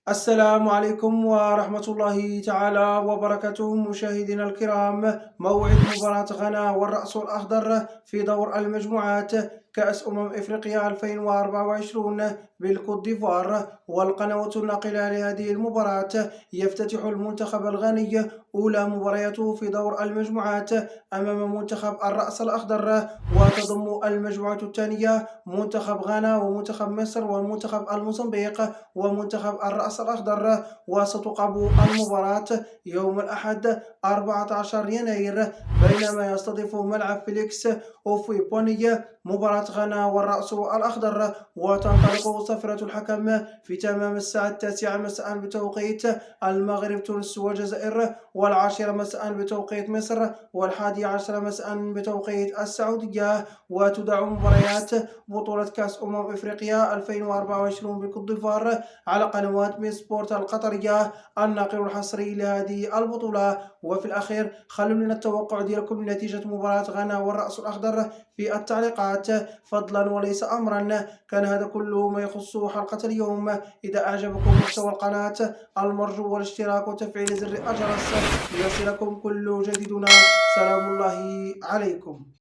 السلام عليكم ورحمة الله تعالى وبركاته مشاهدينا الكرام. موعد مباراة غانا والرأس الأخضر في دور المجموعات كأس إفريقيا 2024 بالكوت ديفوار، والقنوات الناقلة لهذه المباراة. يفتتح المنتخب الغاني أولى مبارياته في دور المجموعات أمام منتخب الرأس الأخضر، وتضم المجموعة الثانية منتخب غانا ومنتخب مصر ومنتخب الموزمبيق ومنتخب الرأس الأخضر. وستقام المباراة يوم الأحد 14 يناير، بينما يستضيف ملعب فيليكس أوفوي مباراة غانا والرأس الأخضر. وتنطلق صفرة الحكم في تمام الساعة 9 مساء بتوقيت المغرب، تونس والجزائر، والعاشرة مساء بتوقيت مصر، والحادي عشر مساء بتوقيت السعودية. وتذاع مباريات بطولة كأس إفريقيا 2024 بكوت ديفوار على قنوات بين سبورت القطرية، الناقل الحصري لهذه البطولة. وفي الأخير خلوا لنا التوقع ديالكم لنتيجة مباراة غانا والرأس الأخضر في التعليقات، فضلا وليس أمرا. كان هذا كله ما يخص حلقة اليوم. إذا أعجبكم محتوى القناة المرجو الاشتراك وتفعيل زر الجرس ليصلكم كل جديدنا. سلام الله عليكم.